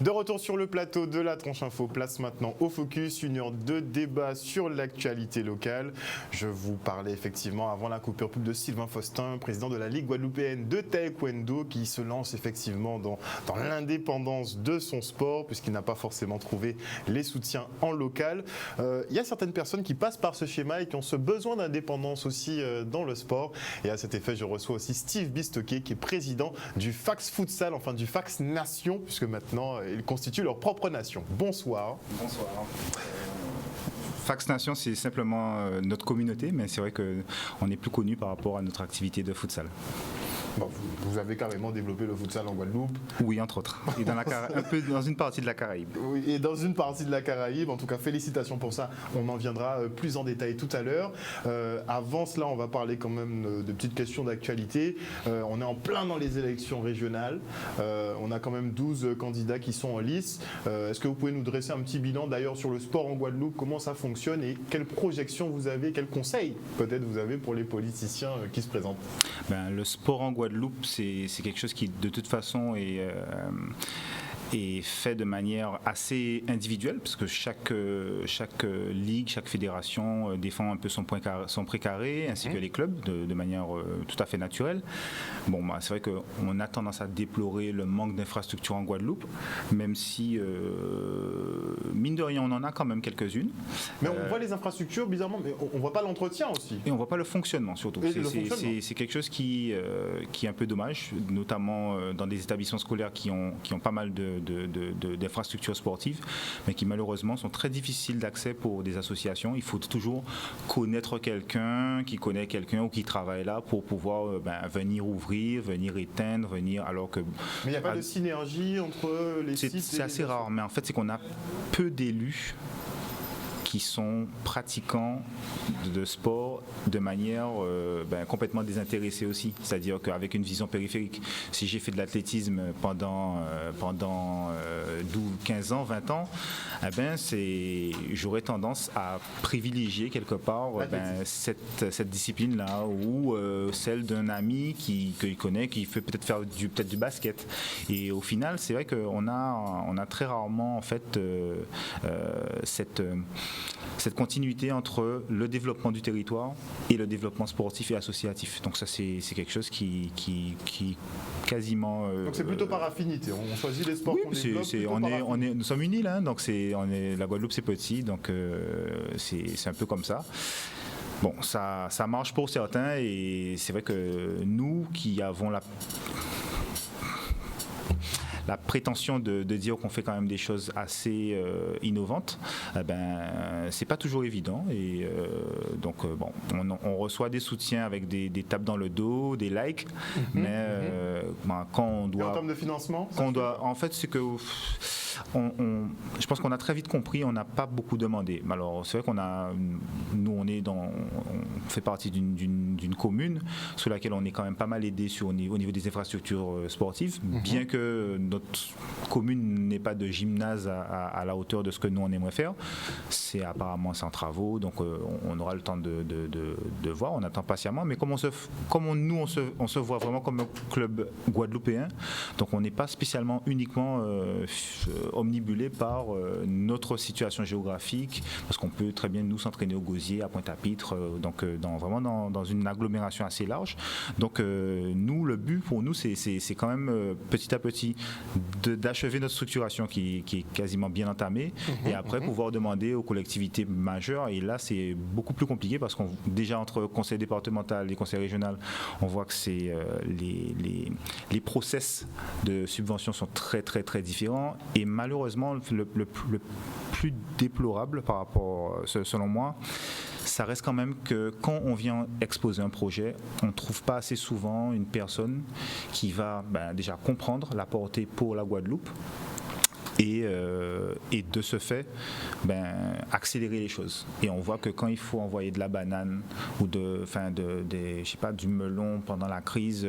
De retour sur le plateau de la Tronche Info, place maintenant au Focus, une heure de débat sur l'actualité locale. Je vous parlais effectivement avant la coupure pub de Sylvain Faustin, président de la Ligue guadeloupéenne de taekwondo, qui se lance effectivement dans l'indépendance de son sport, puisqu'il n'a pas forcément trouvé les soutiens en local. Il y a certaines personnes qui passent par ce schéma et qui ont ce besoin d'indépendance aussi dans le sport. Et à cet effet, je reçois aussi Steve Bistoquet, qui est président du Fax Futsal, enfin du Fax Nation, puisque maintenant ils constituent leur propre nation. Bonsoir. Bonsoir. Fax Nation, c'est simplement notre communauté, mais c'est vrai qu'on est plus connu par rapport à notre activité de futsal. Bon, vous avez carrément développé le futsal en Guadeloupe. Oui, entre autres. Et un peu dans une partie de la Caraïbe. Oui, et dans une partie de la Caraïbe. En tout cas, félicitations pour ça. On en viendra plus en détail tout à l'heure. Avant cela, on va parler quand même de petites questions d'actualité. On est en plein dans les élections régionales. On a quand même 12 candidats qui sont en lice. Est-ce que vous pouvez nous dresser un petit bilan d'ailleurs sur le sport en Guadeloupe, comment ça fonctionne et quelles projections vous avez, quels conseils peut-être vous avez pour les politiciens qui se présentent? Le sport en Guadeloupe, c'est quelque chose qui de toute façon est fait de manière assez individuelle, parce que chaque ligue, chaque fédération défend un peu son précaré, ainsi que les clubs, de manière tout à fait naturelle. Bon, c'est vrai qu'on a tendance à déplorer le manque d'infrastructures en Guadeloupe, même si, mine de rien, on en a quand même quelques-unes. Mais on voit les infrastructures, bizarrement, mais on ne voit pas l'entretien aussi. Et on ne voit pas le fonctionnement, surtout. C'est quelque chose qui est un peu dommage, notamment dans des établissements scolaires qui ont pas mal d'infrastructures sportives, mais qui malheureusement sont très difficiles d'accès pour des associations. Il faut toujours connaître quelqu'un qui connaît quelqu'un ou qui travaille là pour pouvoir venir ouvrir, venir éteindre, alors que... Mais il n'y a pas de synergie entre les sites? C'est assez rare, mais en fait c'est qu'on a peu d'élus qui sont pratiquants de sport de manière complètement désintéressée aussi. C'est-à-dire qu'avec une vision périphérique, si j'ai fait de l'athlétisme pendant 15 ans, 20 ans, j'aurais tendance à privilégier quelque part cette discipline-là ou celle d'un ami qu'il connaît, qui fait peut-être du basket. Et au final, c'est vrai qu'on a très rarement en fait cette continuité entre le développement du territoire et le développement sportif et associatif. Donc ça, c'est quelque chose qui quasiment... donc c'est plutôt par affinité, on choisit les sports qu'on développe. Nous sommes une île, hein, donc la Guadeloupe c'est petit, donc c'est un peu comme ça. Bon, ça marche pour certains et c'est vrai que nous qui avons la prétention de dire qu'on fait quand même des choses assez innovantes, c'est pas toujours évident. Et on reçoit des soutiens avec des tapes dans le dos, des likes, mais quand on doit... Et en termes de financement, en fait, c'est que je pense qu'on a très vite compris, on n'a pas beaucoup demandé. Alors c'est vrai on fait partie d'une commune sur laquelle on est quand même pas mal aidé au niveau des infrastructures sportives, bien que notre commune n'ait pas de gymnase à la hauteur de ce que nous on aimerait faire. C'est apparemment en travaux, donc on aura le temps de voir, on attend patiemment, mais on se voit vraiment comme un club guadeloupéen, donc on n'est pas spécialement uniquement omnibulé par notre situation géographique, parce qu'on peut très bien nous s'entraîner au Gosier, à Pointe-à-Pitre, vraiment dans une agglomération assez large. Donc nous, le but pour nous, c'est quand même petit à petit d'achever notre structuration qui est quasiment bien entamée, et après pouvoir demander aux collectivités majeures, et là c'est beaucoup plus compliqué parce qu'on déjà entre conseil départemental et conseil régional, on voit que c'est les process de subvention sont très très très différents, et malheureusement le plus déplorable par rapport, selon moi, ça reste quand même que quand on vient exposer un projet, on ne trouve pas assez souvent une personne qui va déjà comprendre la portée pour la Guadeloupe et de ce fait accélérer les choses. Et on voit que quand il faut envoyer de la banane ou du melon pendant la crise,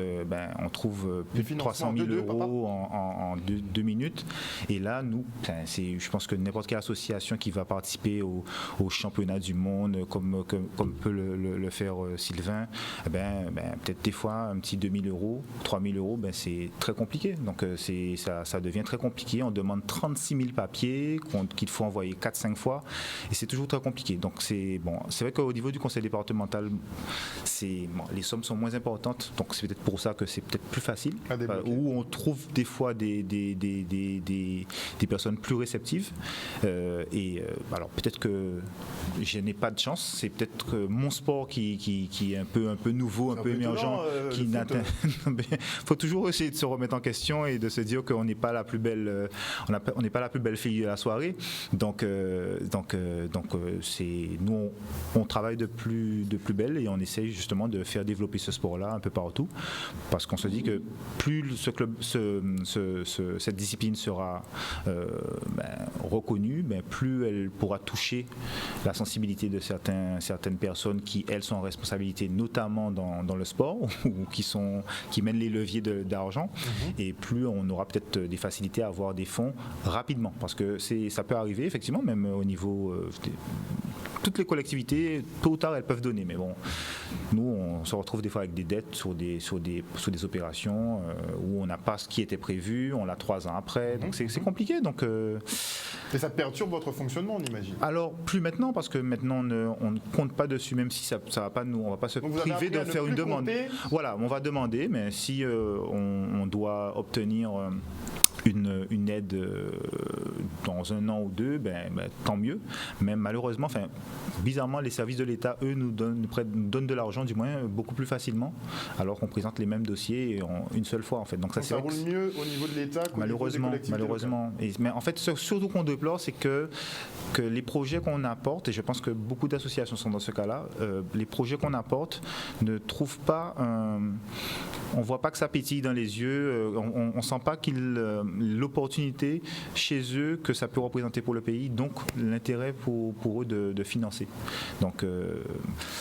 on trouve plus de 300 000 euros en 2 minutes. Et là, nous, je pense que n'importe quelle association qui va participer au championnat du monde, comme peut le faire Sylvain, peut-être des fois un petit 2 000 euros, 3 000 euros, c'est très compliqué. Donc ça devient très compliqué. On demande 36 000 papiers qu'il faut envoyer 4-5 fois et c'est toujours très compliqué. Donc c'est vrai qu'au niveau du conseil départemental, les sommes sont moins importantes, donc c'est peut-être pour ça que c'est peut-être plus facile, où on trouve des fois des personnes plus réceptives. Alors peut-être que je n'ai pas de chance, c'est peut-être que mon sport qui est un peu nouveau, un peu émergent, il faut toujours essayer de se remettre en question et de se dire qu'on n'est pas la plus belle, on n'est pas la plus belle fille de la soirée. Donc nous on travaille de plus belle et on essaye justement de faire développer ce sport-là un peu partout, parce qu'on se dit que plus cette discipline sera reconnue, plus elle pourra toucher la sensibilité de certaines personnes qui, elles, sont en responsabilité, notamment dans le sport, ou qui mènent les leviers d'argent, et plus on aura peut-être des facilités à avoir des fonds rapidement, parce que ça peut arriver, effectivement, même au niveau... toutes les collectivités, tôt ou tard, elles peuvent donner, mais bon, nous, on se retrouve des fois avec des dettes sur des opérations où on n'a pas ce qui était prévu, on l'a 3 ans après, donc c'est compliqué. Donc, et ça perturbe votre fonctionnement, on imagine? Alors, plus maintenant, parce que maintenant, on ne compte pas dessus, même si ça va pas on va pas se priver de faire une demande. Voilà, on va demander, mais si on doit obtenir... une aide dans 1 an ou 2, tant mieux. Mais malheureusement, bizarrement, les services de l'État, eux, nous donnent de l'argent, du moins, beaucoup plus facilement, alors qu'on présente les mêmes dossiers une seule fois, en fait. Donc ça roule mieux au niveau de l'État qu'au niveau des collectivités malheureusement. Mais en fait, surtout qu'on déplore, c'est que les projets qu'on apporte, et je pense que beaucoup d'associations sont dans ce cas-là, les projets qu'on apporte ne trouvent pas on voit pas que ça pétille dans les yeux, on sent pas l'opportunité chez eux que ça peut représenter pour le pays, donc l'intérêt pour eux de financer. Donc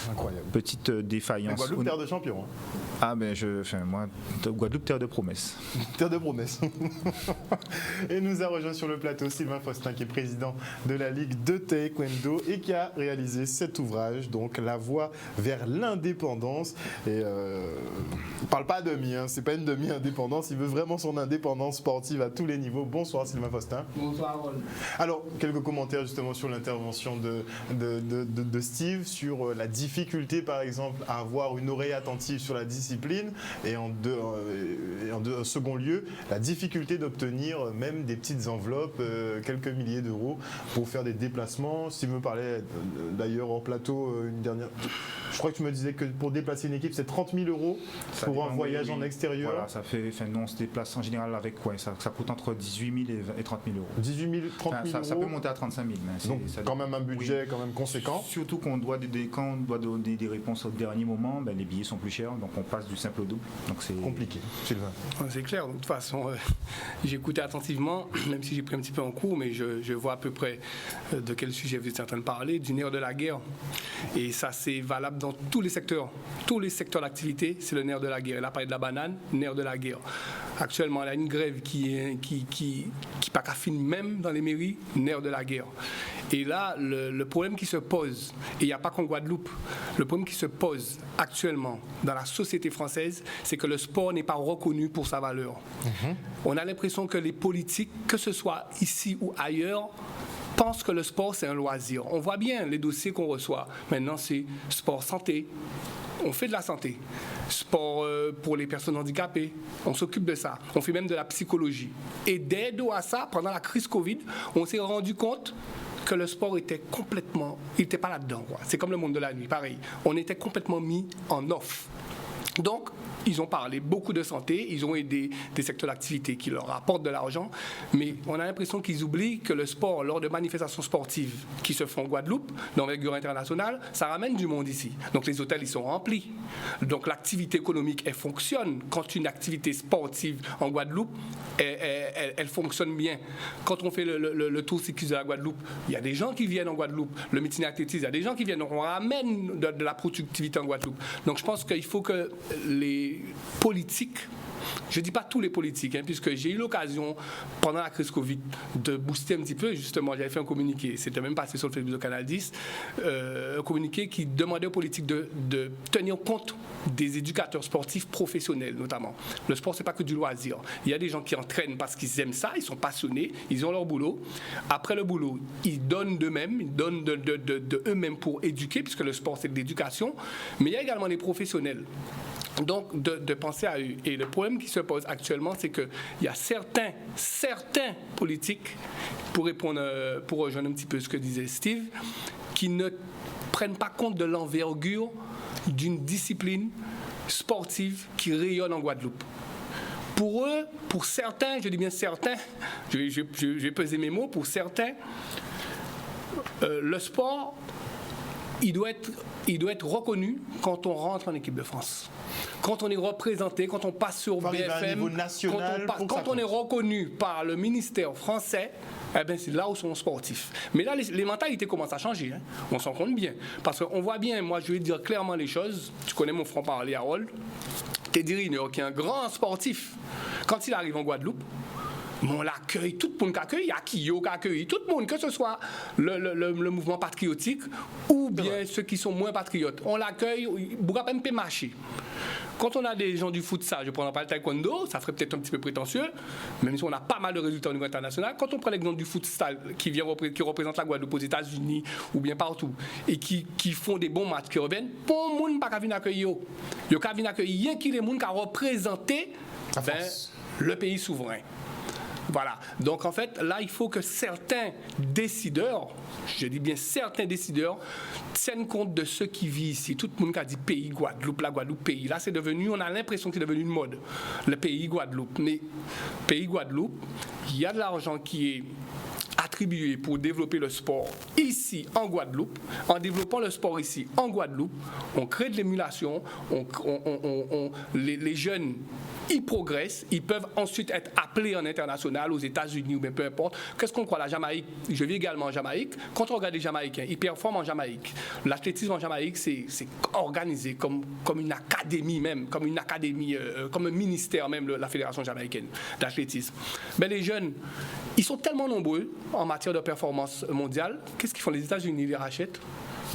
incroyable. Petite défaillance. Guadeloupe, terre de champions. Ah moi, Guadeloupe, terre de promesses. Terre de promesses. Et nous a rejoint sur le plateau Sylvain Faustin, qui est président de la Ligue de Taekwondo et qui a réalisé cet ouvrage, donc La voie vers l'indépendance. Et il parle pas demi, c'est pas une demi-indépendance, il veut vraiment son indépendance sportive à tous les niveaux. Bonsoir Sylvain Faustin. Bonsoir Ron. Alors, quelques commentaires justement sur l'intervention de Steve, sur la difficulté par exemple à avoir une oreille attentive sur la discipline, et en second lieu, la difficulté d'obtenir même des petites enveloppes, quelques milliers d'euros pour faire des déplacements. Steve me parlait d'ailleurs en plateau une dernière... Je crois que tu me disais que pour déplacer une équipe, c'est 30 000 euros pour un voyage en extérieur. Voilà, ça fait, nous on se déplace en général avec quoi, ça coûte entre 18 000 et 30 000 euros. 18 000, 30 000 euros. Ça peut monter à 35 000. Donc quand même un budget quand même conséquent. Surtout quand on doit donner des réponses au dernier moment, les billets sont plus chers, donc on passe du simple au double. Donc c'est compliqué. Sylvain. C'est clair, de toute façon, j'écoutais attentivement, même si j'ai pris un petit peu en cours, mais je vois à peu près de quel sujet vous êtes en train de parler, du nerf de la guerre. Et ça, c'est valable dans tous les secteurs d'activité, c'est le nerf de la guerre. Il a parlé de la banane, nerf de la guerre. Actuellement, il y a une grève qui pas qu'à finir même dans les mairies, nerf de la guerre. Et là, le problème qui se pose, et il n'y a pas qu'en Guadeloupe, le problème qui se pose actuellement dans la société française, c'est que le sport n'est pas reconnu pour sa valeur. On a l'impression que les politiques, que ce soit ici ou ailleurs, pensent que le sport, c'est un loisir. On voit bien les dossiers qu'on reçoit. Maintenant, c'est sport santé. On fait de la santé. Sport pour les personnes handicapées. On s'occupe de ça. On fait même de la psychologie. Et dès à ça, pendant la crise Covid, on s'est rendu compte que le sport était complètement... Il n'était pas là-dedans, quoi. C'est comme le monde de la nuit, pareil. On était complètement mis en off. Donc, ils ont parlé beaucoup de santé, ils ont aidé des secteurs d'activité qui leur apportent de l'argent, mais on a l'impression qu'ils oublient que le sport, lors de manifestations sportives qui se font en Guadeloupe, d'envergure internationale, ça ramène du monde ici. Donc les hôtels, ils sont remplis. Donc l'activité économique, elle fonctionne. Quand une activité sportive en Guadeloupe, elle fonctionne bien. Quand on fait le tour cycliste de la Guadeloupe, il y a des gens qui viennent en Guadeloupe. Le meeting athlétisme, il y a des gens qui viennent. Donc on ramène de la productivité en Guadeloupe. Donc je pense qu'il faut que les politiques Je ne dis pas tous les politiques, puisque j'ai eu l'occasion, pendant la crise Covid, de booster un petit peu. Justement, j'avais fait un communiqué, c'était même passé sur le Facebook de Canal 10, un communiqué qui demandait aux politiques de tenir compte des éducateurs sportifs professionnels, notamment. Le sport, ce n'est pas que du loisir. Il y a des gens qui entraînent parce qu'ils aiment ça, ils sont passionnés, ils ont leur boulot. Après le boulot, ils donnent d'eux-mêmes, ils donnent de eux-mêmes pour éduquer, puisque le sport, c'est de l'éducation. Mais il y a également des professionnels. Donc, de penser à eux. Et le problème qui se pose actuellement, c'est qu'il y a certains politiques, pour rejoindre un petit peu ce que disait Steve, qui ne prennent pas compte de l'envergure d'une discipline sportive qui rayonne en Guadeloupe. Pour eux, pour certains, je dis bien certains, je vais peser mes mots, pour certains, le sport, il doit être reconnu quand on rentre en équipe de France. Quand on est représenté, quand on passe sur BFM, quand on est reconnu par le ministère français, eh bien, c'est là où sont sportifs. Mais là, les mentalités commencent à changer. On s'en compte bien. Parce qu'on voit bien, moi, je vais dire clairement les choses. Tu connais mon franc-parler, Harold. Teddy Riner, qui est un grand sportif, quand il arrive en Guadeloupe, on l'accueille, tout le monde accueille, il y a qui accueille, tout le monde, que ce soit le mouvement patriotique ou bien ceux qui sont moins patriotes. On l'accueille, il ne pourra même pas marcher. Quand on a des gens du futsal, je ne prends pas le taekwondo, ça ferait peut-être un petit peu prétentieux, même si on a pas mal de résultats au niveau international. Quand on prend l'exemple du futsal qui représente la Guadeloupe aux États-Unis ou bien partout, et qui font des bons matchs, qui reviennent, pour le monde, pas qu'à venir accueillir. Il y a qu'à venir accueillir qui les gens qui représentent le pays souverain. Voilà. Donc, en fait, là, il faut que certains décideurs, je dis bien certains décideurs, tiennent compte de ceux qui vivent ici. Tout le monde qui a dit pays Guadeloupe, la Guadeloupe, pays. Là, c'est devenu, on a l'impression que c'est devenu une mode. Le pays Guadeloupe. Mais pays Guadeloupe, il y a de l'argent qui est attribué pour développer le sport ici en Guadeloupe. En développant le sport ici en Guadeloupe, on crée de l'émulation, les jeunes, ils progressent, ils peuvent ensuite être appelés en international aux États-Unis ou bien peu importe. Qu'est-ce qu'on croit, la Jamaïque? Je vis également en Jamaïque. Quand on regarde les Jamaïcains, ils performent en Jamaïque. L'athlétisme en Jamaïque, c'est organisé comme une académie même, comme une académie, comme un ministère même, la Fédération jamaïcaine d'athlétisme. Mais les jeunes, ils sont tellement nombreux en matière de performance mondiale. Qu'est-ce qu'ils font? Les États-Unis les rachètent.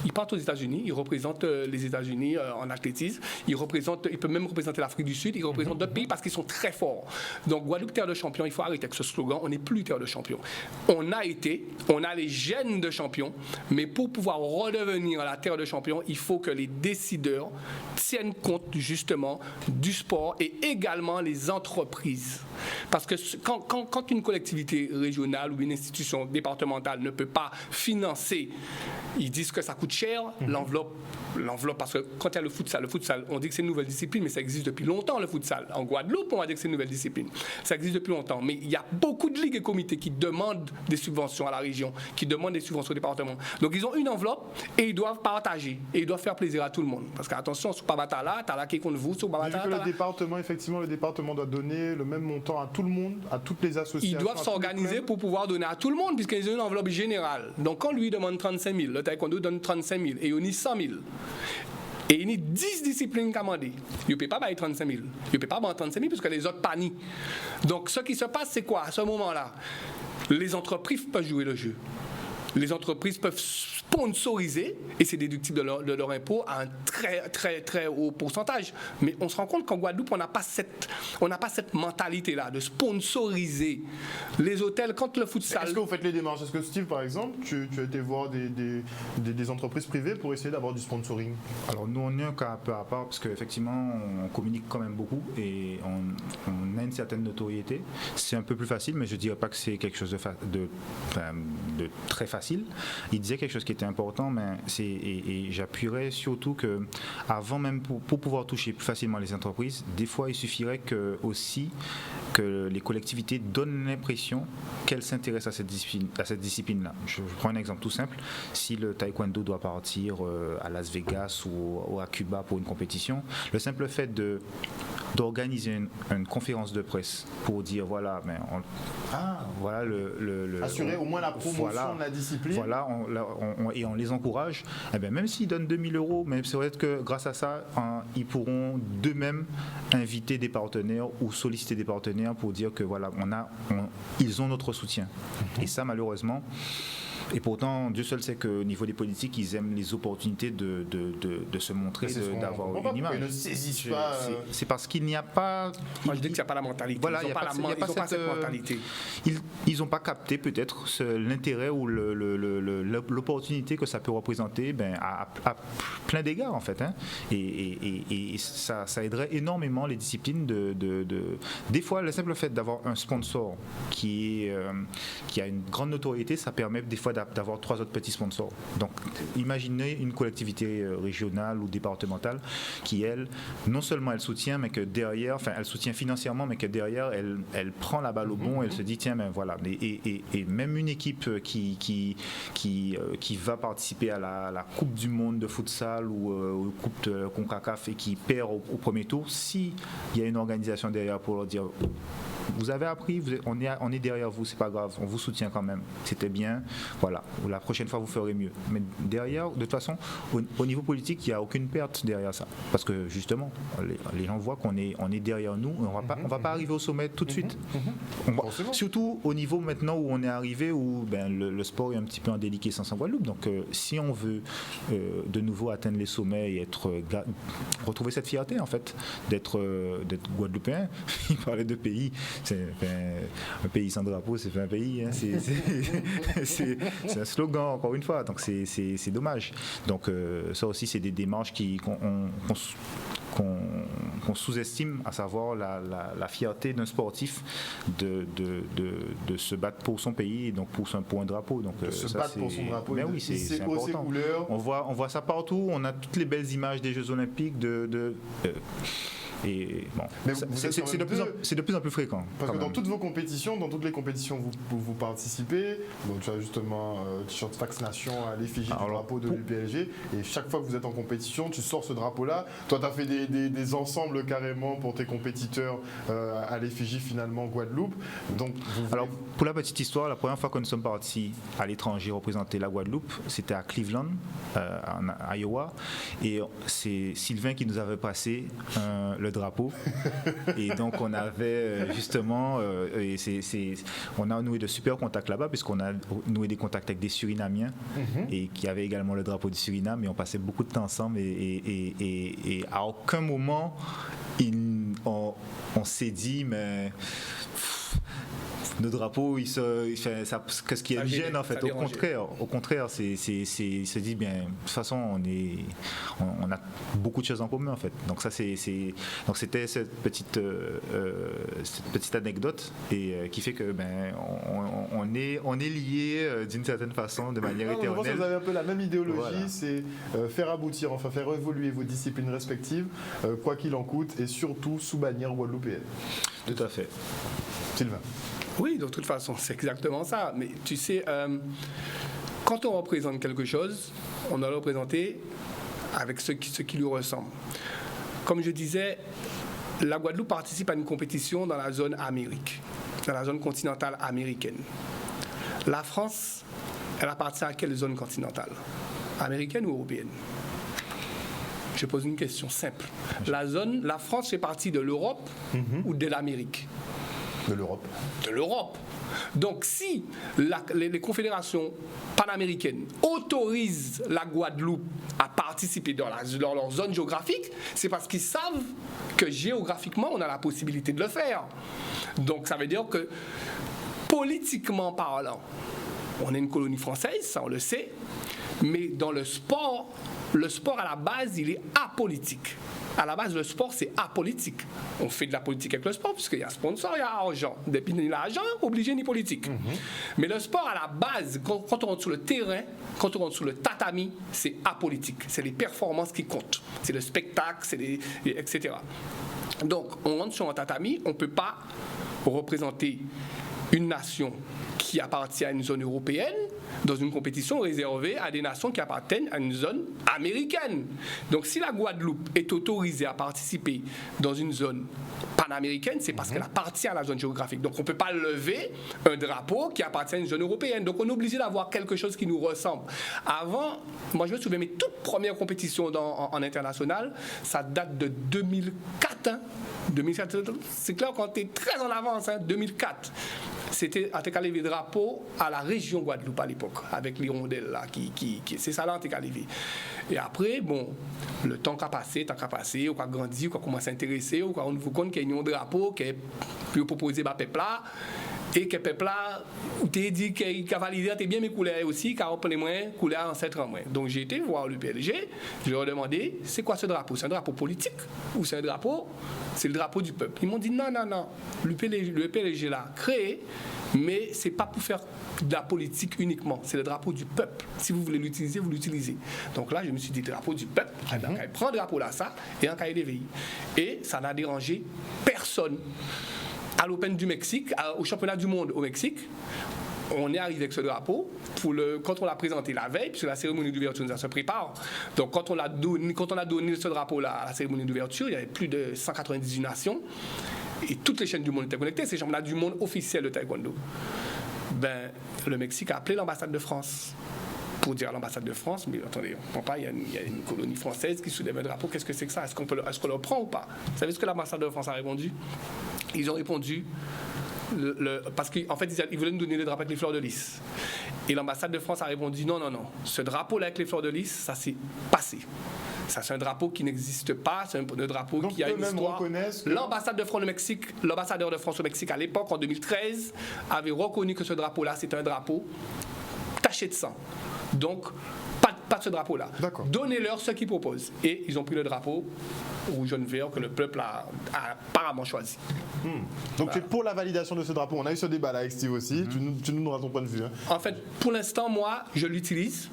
Ils partent aux États-Unis, ils représentent les États-Unis en athlétisme, ils peuvent même représenter l'Afrique du Sud, ils représentent d'autres pays parce qu'ils sont très forts. Donc Guadeloupe, terre de champions, il faut arrêter avec ce slogan, on n'est plus terre de champions. On a les gènes de champions, mais pour pouvoir redevenir la terre de champions, il faut que les décideurs tiennent compte justement du sport et également les entreprises. Parce que quand une collectivité régionale ou une institution départementale ne peut pas financer, ils disent que ça coûte cher, l'enveloppe, parce que quand il y a le futsal, on dit que c'est une nouvelle discipline, mais ça existe depuis longtemps, le futsal. En Guadeloupe, on va dire que c'est une nouvelle discipline. Ça existe depuis longtemps, mais il y a beaucoup de ligues et comités qui demandent des subventions à la région, qui demandent des subventions au département. Donc, ils ont une enveloppe et ils doivent partager, et ils doivent faire plaisir à tout le monde. Parce qu'attention, sur Babatala, t'as là qui contre vous, sur Babatala. Le département doit donner le même montant à tout le monde, à toutes les associations. Ils doivent s'organiser pour pouvoir donner à tout le monde, puisqu'ils ont une enveloppe générale. Donc, quand lui demande 35 000, le taekwondo donne 35 000 et on y 100 000. Et il y a 10 disciplines qui ont demandé. Il ne peut pas bailler 35 000. Il ne peut pas bailler 35 000 parce que les autres panient. Donc, ce qui se passe, c'est quoi? À ce moment-là, les entreprises peuvent jouer le jeu. Les entreprises peuvent sponsoriser, et c'est déductible de leur impôt à un très, très, très haut pourcentage. Mais on se rend compte qu'en Guadeloupe, on n'a pas cette mentalité-là de sponsoriser les hôtels quand le futsal. Est-ce que vous faites les démarches? Est-ce que Steve, par exemple, tu as été voir des entreprises privées pour essayer d'avoir du sponsoring? Alors nous, on est un cas un peu à part parce qu'effectivement, on communique quand même beaucoup et on a une certaine notoriété. C'est un peu plus facile, mais je ne dirais pas que c'est quelque chose de très facile. Il disait quelque chose qui était important, mais et j'appuierais surtout que avant même pour pouvoir toucher plus facilement les entreprises, des fois il suffirait que les collectivités donnent l'impression qu'elles s'intéressent à cette discipline-là. Je prends un exemple tout simple. Si le taekwondo doit partir à Las Vegas ou à Cuba pour une compétition, le simple fait d'organiser une conférence de presse pour dire voilà, voilà assurer au moins la promotion de la discipline. Voilà, et on les encourage, eh bien, même s'ils donnent 2 000 €, mais c'est vrai que grâce à ça, ils pourront d'eux-mêmes inviter des partenaires ou solliciter des partenaires pour dire que voilà, ils ont notre soutien. Et ça, malheureusement, et pourtant, Dieu seul sait qu'au niveau des politiques, ils aiment les opportunités de se montrer, d'avoir une image. Ils ne saisissent pas. C'est parce qu'il n'y a pas. Moi, je dis qu'il n'y a pas la mentalité. Voilà, ils n'ont pas cette mentalité. Ils n'ont pas capté peut-être l'intérêt ou l'opportunité que ça peut représenter à plein d'égards, en fait. Hein. Et ça aiderait énormément les disciplines Des fois, le simple fait d'avoir un sponsor qui a une grande notoriété, ça permet des fois d'avoir 3 autres petits sponsors. Donc, imaginez une collectivité régionale ou départementale qui, elle, non seulement elle soutient, mais que derrière, enfin, elle soutient financièrement, mais que derrière, elle prend la balle au bon et elle se dit, tiens, ben voilà. Et même une équipe qui va participer à la Coupe du Monde de futsal ou Coupe de CONCACAF et qui perd au premier tour, s'il y a une organisation derrière pour leur dire, vous avez appris, on est derrière vous, c'est pas grave, on vous soutient quand même, c'était bien, voilà, la prochaine fois vous ferez mieux. Mais derrière, de toute façon, au niveau politique, il n'y a aucune perte derrière ça, parce que justement, les gens voient qu'on est derrière nous, on va pas arriver au sommet tout de suite. Surtout au niveau maintenant où on est arrivé, où le sport est un petit peu en déliquescence en Guadeloupe, donc si on veut de nouveau atteindre les sommets et retrouver cette fierté en fait, d'être guadeloupéen, il parlait de pays. Un pays sans drapeau, c'est pas un pays. Hein. C'est un slogan, encore une fois. Donc, c'est dommage. Donc, ça aussi, c'est des démarches qu'on sous-estime, à savoir la fierté d'un sportif de se battre pour son pays et donc pour un drapeau. Donc, de se battre pour son drapeau. Mais oui, c'est important. On voit ça partout. On a toutes les belles images des Jeux Olympiques et bon, c'est de plus en plus fréquent. Parce que dans toutes vos compétitions, dans toutes les compétitions où vous participez, donc tu as justement t-shirt Fax Nation à l'effigie du drapeau de l'UPLG, et chaque fois que vous êtes en compétition, tu sors ce drapeau-là. Toi, tu as fait des ensembles carrément pour tes compétiteurs à l'effigie finalement Guadeloupe. Donc, alors, pour la petite histoire, la première fois que nous sommes partis à l'étranger représenter la Guadeloupe, c'était à Cleveland, en Iowa, et c'est Sylvain qui nous avait passé le drapeau et donc on avait justement on a noué de super contacts là-bas puisqu'on a noué des contacts avec des Surinamiens et qui avaient également le drapeau du Suriname et on passait beaucoup de temps ensemble et à aucun moment on s'est dit mais nos drapeaux, qu'est-ce qui est gêne en fait. Au contraire, il se dit bien. De toute façon, on a beaucoup de choses en commun en fait. Donc ça, donc c'était cette petite anecdote et qui fait que on est liés d'une certaine façon, de manière éternelle. Je pense que vous avez un peu la même idéologie, voilà. C'est faire aboutir, enfin faire évoluer vos disciplines respectives, quoi qu'il en coûte, et surtout sous bannière guadeloupéenne. Tout à fait. Sylvain. Oui, de toute façon, c'est exactement ça. Mais tu sais, quand on représente quelque chose, on doit le représenter avec ce qui lui ressemble. Comme je disais, la Guadeloupe participe à une compétition dans la zone Amérique, dans la zone continentale américaine. La France, elle appartient à quelle zone continentale? Américaine ou européenne? Je pose une question simple. La France fait partie de l'Europe ou de l'Amérique? De l'Europe. De l'Europe. Donc si les confédérations panaméricaines autorisent la Guadeloupe à participer dans leur zone géographique, c'est parce qu'ils savent que géographiquement, on a la possibilité de le faire. Donc ça veut dire que, politiquement parlant, on est une colonie française, ça on le sait, mais dans le sport à la base, il est apolitique. À la base, le sport, c'est apolitique. On fait de la politique avec le sport, puisqu'il y a sponsor, il y a argent. Depuis ni l'argent, obligé ni politique. Mais le sport, à la base, quand on rentre sur le terrain, quand on rentre sur le tatami, c'est apolitique. C'est les performances qui comptent. C'est le spectacle, etc. Donc, on rentre sur un tatami, on ne peut pas représenter une nation qui appartient à une zone européenne dans une compétition réservée à des nations qui appartiennent à une zone américaine. Donc si la Guadeloupe est autorisée à participer dans une zone panaméricaine, c'est parce qu'elle appartient à la zone géographique. Donc on ne peut pas lever un drapeau qui appartient à une zone européenne. Donc on est obligé d'avoir quelque chose qui nous ressemble. Avant, moi je me souviens, mes toutes premières compétitions en international, ça date de 2004. 2004, c'est clair qu'on était très en avance, 2004. C'était Antécalevé drapeau à la région Guadeloupe à l'époque, avec l'hirondelle là, c'est ça là Antécalevé. Et après, bon, le temps qui a passé, on a grandi, on a commencé à s'intéresser, on a vu compte qu'il y a un drapeau qui est plus proposé par peuple là, et que peuple là, où tu dit qu'il a validé bien mes couleurs aussi, car on peut les moins couleurs en 7 ans moins. Donc j'ai été voir le PLG, je leur ai demandé, c'est quoi ce drapeau? C'est un drapeau politique ou c'est un drapeau? C'est le drapeau du peuple. Ils m'ont dit non, le PLG l'a créé, mais c'est pas pour faire de la politique uniquement, c'est le drapeau du peuple. Si vous voulez l'utiliser, vous l'utilisez. Donc là, je me suis dit, drapeau du peuple, prends le drapeau là, ça, et un cahier d'éveil. Et ça n'a dérangé personne. À l'Open du Mexique, au championnat du monde au Mexique, on est arrivé avec ce drapeau quand on l'a présenté la veille, puisque la cérémonie d'ouverture ça se prépare. Donc quand on a donné ce drapeau-là à la cérémonie d'ouverture, il y avait plus de 198 nations et toutes les chaînes du monde étaient connectées. C'est le championnat du monde officiel de taekwondo. Ben, le Mexique a appelé l'ambassade de France pour dire à l'ambassade de France, mais attendez, on ne comprend pas, il y a une colonie française qui soulève un drapeau, qu'est-ce que c'est que ça? Est-ce qu'on le prend ou pas? Vous savez ce que l'ambassade de France a répondu? Ils ont répondu, parce qu'en fait, ils voulaient nous donner le drapeau avec les fleurs de lys. Et l'ambassade de France a répondu, non, ce drapeau-là avec les fleurs de lys, ça s'est passé. Ça, c'est un drapeau qui n'existe pas, c'est un drapeau donc, qui a une histoire. L'ambassade de France au Mexique, l'ambassadeur de France au Mexique à l'époque, en 2013, avait reconnu que ce drapeau-là, c'était un drapeau taché de sang. Donc, pas de ce drapeau-là. Donnez-leur ce qu'ils proposent. Et ils ont pris le drapeau rouge, jaune, vert que le peuple a apparemment choisi. Donc, c'est pour la validation de ce drapeau. On a eu ce débat là avec Steve aussi. Tu nous donneras ton point de vue. En fait, pour l'instant, moi, je l'utilise.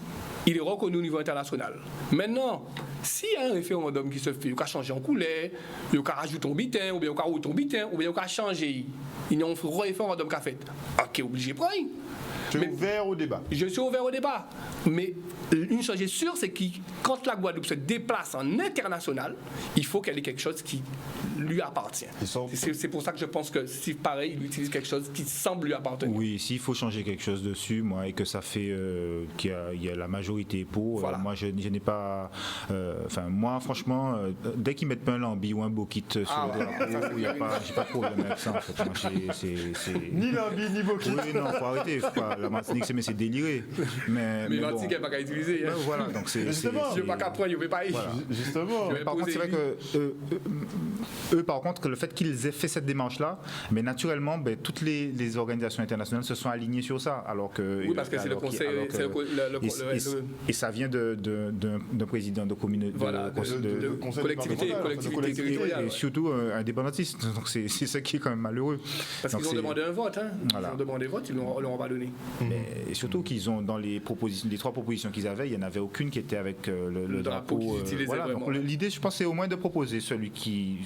Il est reconnu au niveau international. Maintenant, s'il y a un référendum qui se fait, il y a changer en couleur, il y a rajouter un bitin, ou bien il y a ton bitin, ou bien il y a changer. Il y a un référendum qui a fait. Ok, obligé de prendre. Tu es ouvert au débat. Je suis ouvert au débat. Mais une chose est sûre, c'est que quand la Guadeloupe se déplace en international, il faut qu'elle ait quelque chose qui lui appartient. C'est pour ça que je pense que si pareil, il utilise quelque chose qui semble lui appartenir. Oui, s'il faut changer quelque chose dessus, moi, et que ça fait qu'il y a la majorité pour, voilà. Moi je n'ai pas... moi franchement, dès qu'ils mettent pas un lambi ou un bokit sur le drapeau, j'ai pas de problème avec ça en fait. Moi, ni lambi, ni bokit. Oui, non, faut arrêter. La Martinique, c'est déliré. Mais Martinique, elle n'a pas qu'à utiliser. Hein. Voilà, donc c'est... Justement. Je ne veux pas qu'à prendre, je ne vais pas y. Voilà. Justement. Par contre, c'est vrai que eux, par contre, que le fait qu'ils aient fait cette démarche-là, mais naturellement, toutes les organisations internationales se sont alignées sur ça. Alors que, oui, parce que c'est le conseil. Et ça vient d'un président de communauté. Voilà, de collectivité territoriale. Et surtout indépendantiste. Donc c'est ça qui est quand même malheureux. Parce qu'ils ont demandé un vote. Ils ont demandé un vote, ils ne l'auront pas donné. Et surtout qu'ils ont, dans les 3 propositions qu'ils avaient, il n'y en avait aucune qui était avec le drapeau. Voilà. Donc l'idée, je pense, c'est au moins de proposer celui qui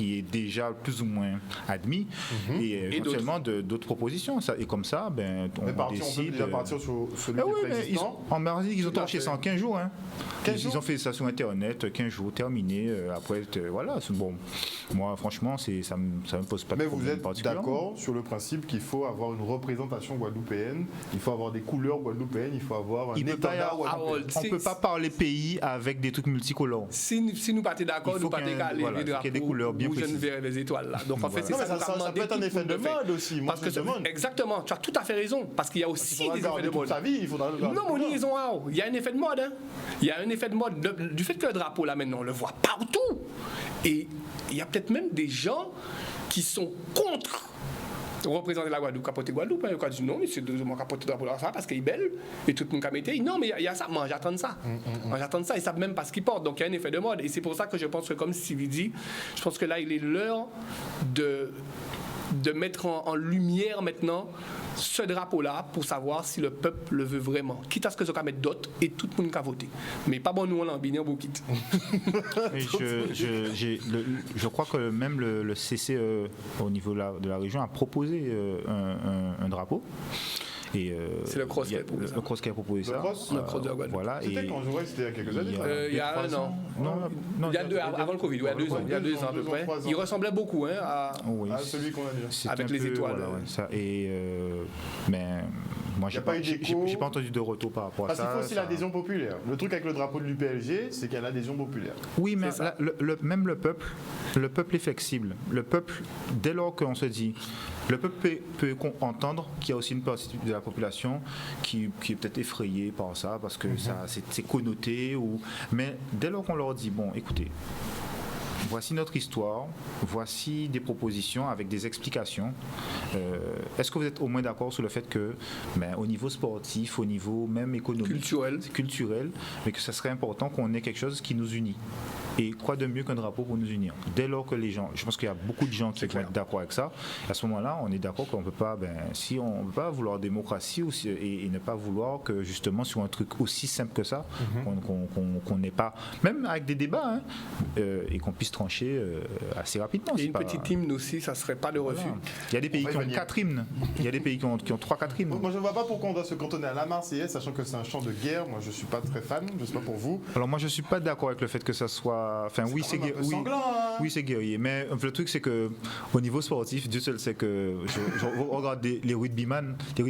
est déjà plus ou moins admis et éventuellement d'autres propositions. Et comme ça, on décide. On peut déjà partir sur celui qui est préexistant. En Martinique, ils ont torché ça en 15 jours. Ils ont fait ça sur Internet, 15 jours, terminé. Après, voilà. Bon, moi, franchement, ça me pose pas de problème. Mais vous êtes d'accord sur le principe qu'il faut avoir une représentation guadeloupéenne, il faut avoir des couleurs guadeloupéennes, il faut avoir un étendard guadeloupéen. On ne peut pas parler pays avec des trucs multicolores. Si nous partons d'accord, nous partons avec des couleurs bien précises. Vers les étoiles là. Donc en fait, c'est ça peut être un effet de mode aussi. Parce que exactement, tu as tout à fait raison. Parce qu'il y a aussi des effets de mode. Non, mon liaison, il y a un effet de mode. Il y a un effet de mode du fait que le drapeau là maintenant, on le voit partout. Et il y a peut-être même des gens qui sont contre représenter la Guadeloupe, capoter Guadeloupe, il a dit non, mais c'est mon capoter drapeau là, parce qu'il est belle, et tout le monde a mis, non, mais il y a ça, moi j'attends ça. J'attends ça, ils savent même pas ce qu'ils portent, donc il y a un effet de mode, et c'est pour ça que je pense que, comme Sylvie dit, je pense que là, il est l'heure de mettre en lumière maintenant ce drapeau-là pour savoir si le peuple le veut vraiment. Quitte à ce que ça mette d'autres et tout le monde qui a voté. Mais pas bon, nous on l'a embigné au quitte. Je crois que même le CCE au niveau de la région a proposé un drapeau. C'est le CROSS qui a proposé ça. Le CROSS qui a proposé ça. Le CROSS de la Guadeloupe. Voilà, c'était quand je vois, c'était il y a quelques années. Il y a un an. Non, il y a deux, avant le Covid, il y a 2 ans. Il y a 2 ans à peu près. Il ressemblait beaucoup à celui qu'on a déjà. Avec les étoiles. Voilà, ça. Mais moi, j'ai pas entendu de retour par rapport à ça. Parce qu'il faut aussi l'adhésion populaire. Le truc avec le drapeau de l'UPLG, c'est qu'il y a l'adhésion populaire. Oui, mais même le peuple est flexible. Le peuple, dès lors qu'on se dit, le peuple peut entendre qu'il y a aussi une partie de la population qui est peut-être effrayée par ça, parce que ça c'est connoté. Mais dès lors qu'on leur dit, bon, écoutez, voici notre histoire, voici des propositions avec des explications. Est-ce que vous êtes au moins d'accord sur le fait que, au niveau sportif, au niveau même économique, culturel, mais que ça serait important qu'on ait quelque chose qui nous unit? Et quoi de mieux qu'un drapeau pour nous unir? Dès lors que les gens, je pense qu'il y a beaucoup de gens qui vont être d'accord avec ça, à ce moment-là, on est d'accord qu'on ne peut pas, si on ne peut pas vouloir démocratie et ne pas vouloir que justement sur un truc aussi simple que ça, qu'on n'ait pas, même avec des débats, et qu'on puisse trancher assez rapidement. Et une petite hymne aussi, ça ne serait pas le refus. Voilà. Il y a des pays qui ont 4 hymnes. Il y a des pays qui ont 3-4 hymnes. Moi, je ne vois pas pourquoi on doit se cantonner à la Marseillaise, sachant que c'est un chant de guerre. Moi, je ne suis pas très fan, je ne sais pas pour vous. Alors moi, je ne suis pas d'accord avec le fait que ça soit... Enfin, oui, c'est guerrier. Oui, c'est guerrier. Mais le truc, c'est que au niveau sportif, Dieu seul sait que je regarde les rugbymen. Les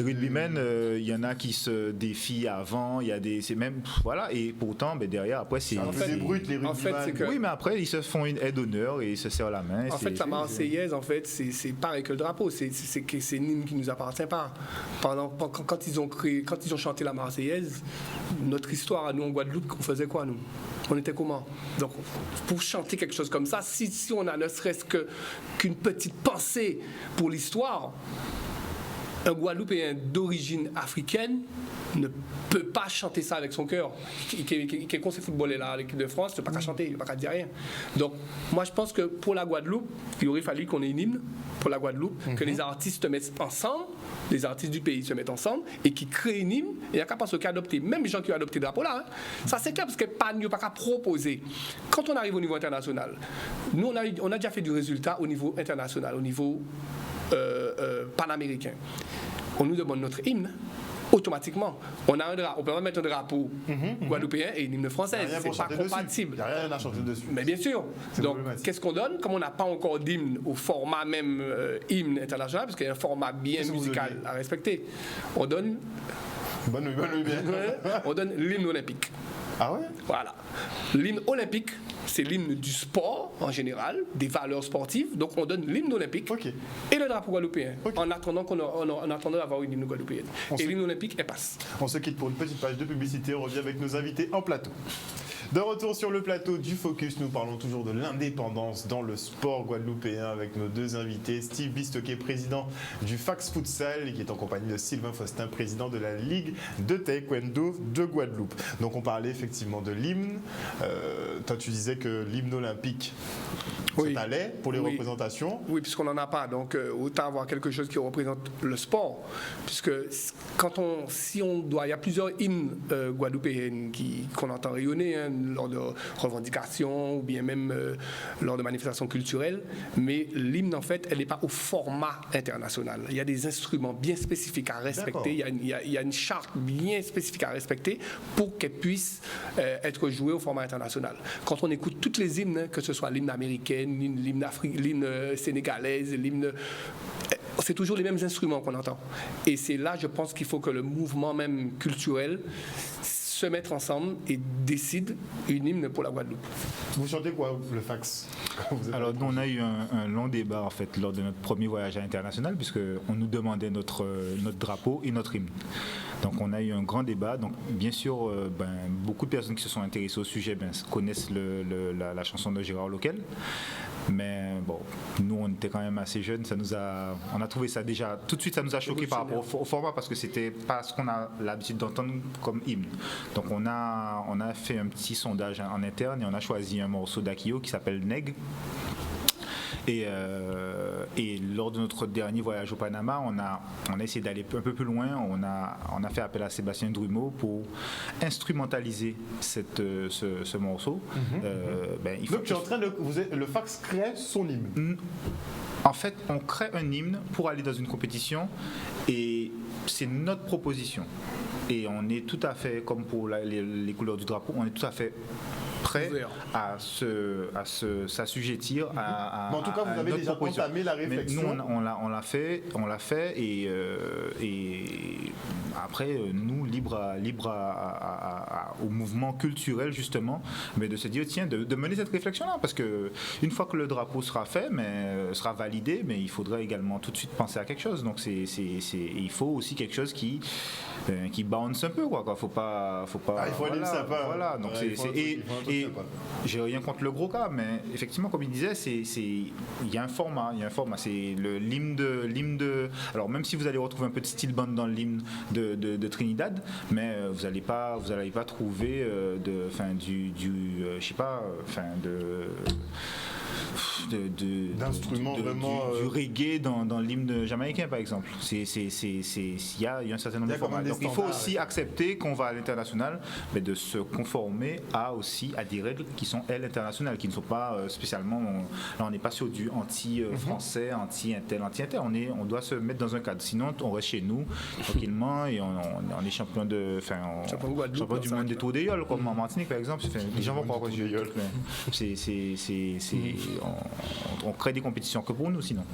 rugbymen, il y en a qui se défient avant. Il y a c'est même voilà. Et pourtant, derrière, après, c'est un peu des brutes les rugbymen. En fait, c'est que... Oui, mais après, ils se font une aide d'honneur et ils se serrent la main. En fait, la Marseillaise, en fait, c'est pareil que le drapeau. C'est une hymne qui nous appartient pas. Quand ils ont chanté la Marseillaise, notre histoire à nous en Guadeloupe, on faisait quoi nous? On était comment? Donc, pour chanter quelque chose comme ça, si on a ne serait-ce qu'une petite pensée pour l'histoire, un Guadeloupéen d'origine africaine ne peut pas chanter ça avec son cœur. Qui est contre ces footballeurs-là à l'équipe de France, il ne peut pas qu'à chanter, il ne peut pas qu'à dire rien. Donc, moi, je pense que pour la Guadeloupe, il aurait fallu qu'on ait une hymne pour la Guadeloupe, que les artistes se mettent ensemble, les artistes du pays se mettent ensemble et qui créent une hymne. Et il n'y a qu'à penser qu'à adopter, même les gens qui ont adopté le drapeau-là, ça c'est clair parce qu'il n'y a pas qu'à proposer. Quand on arrive au niveau international, nous, on a déjà fait du résultat au niveau international, au niveau panaméricain. On nous demande notre hymne. Automatiquement, on peut mettre un drapeau guadeloupéen et une hymne française. C'est pas compatible. Il n'y a rien à chanter dessus. Mais bien sûr. Donc, qu'est-ce qu'on donne? Comme on n'a pas encore d'hymne au format même hymne international, parce qu'il y a un format bien musical à respecter, on donne. Bonne nuit, bien. On donne l'hymne olympique. Ah ouais? Voilà. L'hymne olympique, c'est l'hymne du sport en général, des valeurs sportives. Donc on donne l'hymne olympique et le drapeau guadeloupéen en attendant d'avoir une hymne guadeloupéenne. Et l'hymne olympique, elle passe. On se quitte pour une petite page de publicité. On revient avec nos invités en plateau. De retour sur le plateau du Focus, nous parlons toujours de l'indépendance dans le sport guadeloupéen avec nos deux invités. Steve Bistoquet, président du Fax Futsal, et qui est en compagnie de Sylvain Faustin, président de la Ligue de Taekwondo de Guadeloupe. Donc on parlait effectivement de l'hymne. Toi tu disais que l'hymne olympique, ça t'allait pour les représentations. Oui, puisqu'on n'en a pas. Donc autant avoir quelque chose qui représente le sport. Puisque il y a plusieurs hymnes guadeloupéennes qu'on entend rayonner, lors de revendications ou bien même lors de manifestations culturelles, mais l'hymne en fait elle n'est pas au format international. Il y a des instruments bien spécifiques à respecter, il y a une charte bien spécifique à respecter pour qu'elle puisse être jouée au format international. Quand on écoute toutes les hymnes, que ce soit l'hymne américain, l'hymne sénégalaise, c'est toujours les mêmes instruments qu'on entend. Et c'est là, je pense qu'il faut que le mouvement même culturel se mettre ensemble et décide une hymne pour la Guadeloupe. Vous chantez quoi, le Fax? Alors nous, on a eu un long débat en fait lors de notre premier voyage international, puisqu'on nous demandait notre drapeau et notre hymne. Donc on a eu un grand débat. Donc bien sûr, beaucoup de personnes qui se sont intéressées au sujet connaissent la chanson de Gérard Loquel. Mais bon, nous on était quand même assez jeunes, on a trouvé ça déjà, tout de suite ça nous a choqué par rapport au format, parce que c'était pas ce qu'on a l'habitude d'entendre comme hymne. Donc on a fait un petit sondage en interne et on a choisi un morceau d'Akio qui s'appelle Neg. Et lors de notre dernier voyage au Panama, on a essayé d'aller un peu plus loin. On a fait appel à Sébastien Drumeau pour instrumentaliser ce morceau. Donc tu es en train de... le Fax crée son hymne. En fait, on crée un hymne pour aller dans une compétition et c'est notre proposition. Et on est tout à fait, comme pour les couleurs du drapeau, on est tout à fait prêt à s'assujettir à mais en tout cas, vous avez déjà entamé la réflexion. Mais nous, on l'a fait et après, nous, libre au mouvement culturel, justement, mais de se dire, tiens, de mener cette réflexion-là, parce qu'une fois que le drapeau sera fait, sera validé, mais il faudrait également tout de suite penser à quelque chose. Donc, il faut aussi quelque chose qui bounce un peu, quoi. Faut pas il faut aller le sapin. Voilà, donc et j'ai rien contre le gros cas, mais effectivement, comme il disait, il y a un format, c'est l'hymne de. Alors même si vous allez retrouver un peu de style band dans l'hymne de Trinidad, mais vous n'allez pas trouver d'instruments vraiment du reggae dans l'hymne jamaïcain, par exemple. Il y a un certain nombre de formats. Donc il faut aussi accepter qu'on va à l'international, mais de se conformer à des règles qui sont internationales, qui ne sont pas spécialement. Là, on n'est pas sur du anti-français, anti-intel. On doit se mettre dans un cadre. Sinon, on reste chez nous tranquillement et on est champion du monde des tours d'éole, comme en Martinique, par exemple. Les gens vont croire que on crée des compétitions que pour nous, sinon.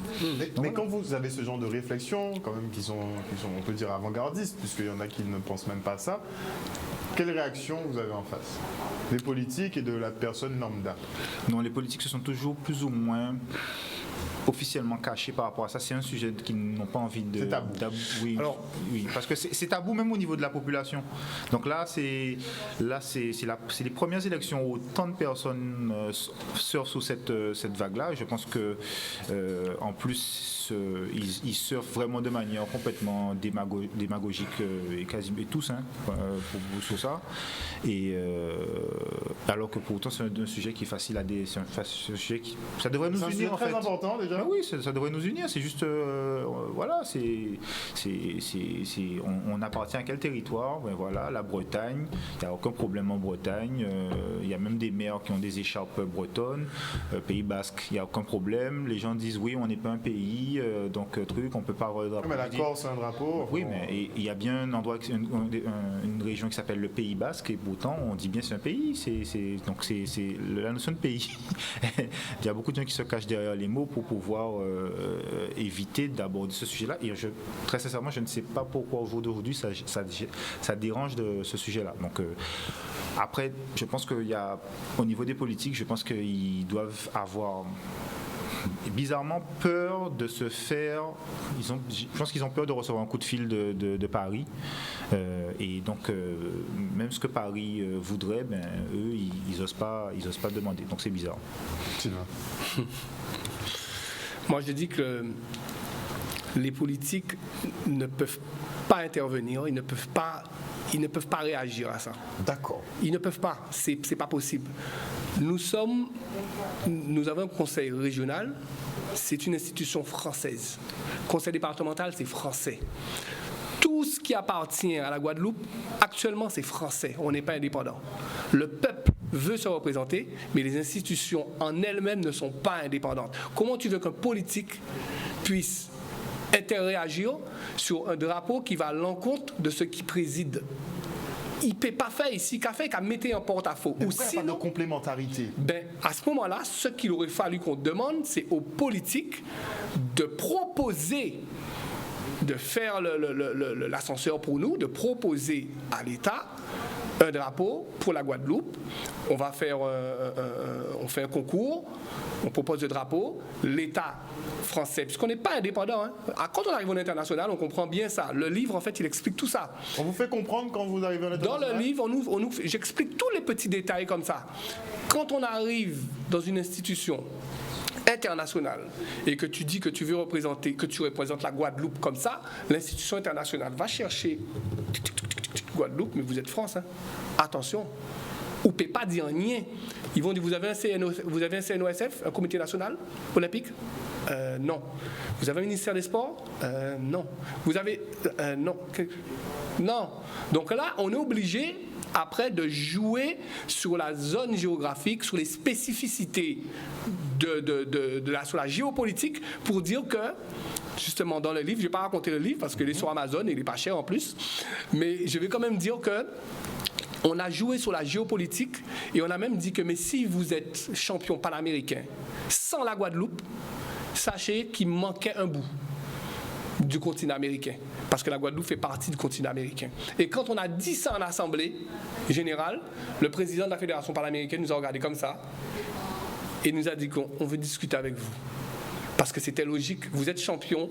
Mais quand vous avez ce genre de réflexion, quand même, qui sont on peut dire avant-gardistes, puisqu'il y en a qui ne pensent même pas à ça, quelle réaction vous avez en face des politiques et de la personne lambda? Non, les politiques se sont toujours plus ou moins officiellement cachés par rapport à ça. C'est un sujet qu'ils n'ont pas envie de... C'est tabou. Oui, parce que c'est tabou même au niveau de la population. Donc là, c'est les premières élections où tant de personnes surfent sous cette vague-là. Je pense que en plus, ils surfent vraiment de manière complètement démagogique et quasiment tous sur ça. Et alors que pourtant, c'est un sujet qui est facile à ça devrait nous unir, en fait. C'est très important déjà. Ben oui, ça devrait nous unir. C'est juste, voilà, on appartient à quel territoire? Ben voilà, la Bretagne. Il n'y a aucun problème en Bretagne. Il y a même des maires qui ont des écharpes bretonnes. Pays Basque, il n'y a aucun problème. Les gens disent oui, on n'est pas un pays, donc on peut pas avoir le drapeau. Mais la Corse, c'est un drapeau. Oui, mais il y a bien un endroit, une région qui s'appelle le Pays Basque, et pourtant on dit bien c'est un pays. Donc c'est la notion de pays. Il y a beaucoup de gens qui se cachent derrière les mots pour pouvoir éviter d'aborder ce sujet-là. Et très sincèrement, je ne sais pas pourquoi aujourd'hui ça dérange de ce sujet-là. Donc après, je pense qu'il y a, au niveau des politiques, je pense qu'ils doivent avoir bizarrement peur de se faire. Je pense qu'ils ont peur de recevoir un coup de fil de Paris. Et donc, même ce que Paris voudrait, eux, ils n'osent pas demander. Donc c'est bizarre. Moi, je dis que les politiques ne peuvent pas intervenir, ils ne peuvent pas réagir à ça. D'accord. Ils ne peuvent pas, c'est pas possible. Nous avons un conseil régional, c'est une institution française. Conseil départemental, c'est français. Tout ce qui appartient à la Guadeloupe, actuellement, c'est français. On n'est pas indépendant. Le peuple veut se représenter, mais les institutions en elles-mêmes ne sont pas indépendantes. Comment tu veux qu'un politique puisse interréagir sur un drapeau qui va à l'encontre de ceux qui président? Il ne peut pas faire ici qu'à mettre en porte-à-faux. Ou sinon, pas de complémentarité. À ce moment-là, ce qu'il aurait fallu qu'on demande, c'est aux politiques de proposer, de faire l'ascenseur pour nous, de proposer à l'État un drapeau pour la Guadeloupe. On fait un concours, on propose le drapeau, l'État français, puisqu'on n'est pas indépendant. Quand on arrive au international, on comprend bien ça. Le livre, en fait, il explique tout ça. On vous fait comprendre quand vous arrivez à l'international? Dans le livre, j'explique tous les petits détails comme ça. Quand on arrive dans une institution internationale et que tu dis que tu représentes la Guadeloupe comme ça, l'institution internationale va chercher Guadeloupe, mais vous êtes France. Attention, ou ne peut pas dire rien. Ils vont dire, vous avez un CNOSF, un comité national olympique? Non. Vous avez un ministère des Sports? Non. Vous avez... non. Non. Donc là, on est obligé, après, de jouer sur la zone géographique, sur les spécificités sur la géopolitique, pour dire que, justement, dans le livre, je ne vais pas raconter le livre, parce qu'il est sur Amazon et il n'est pas cher en plus, mais je vais quand même dire que on a joué sur la géopolitique et on a même dit que, mais si vous êtes champion panaméricain sans la Guadeloupe, sachez qu'il manquait un bout du continent américain, parce que la Guadeloupe fait partie du continent américain. Et quand on a dit ça en assemblée générale, le président de la Fédération panaméricaine nous a regardé comme ça et nous a dit qu'on veut discuter avec vous. Parce que c'était logique, vous êtes champion,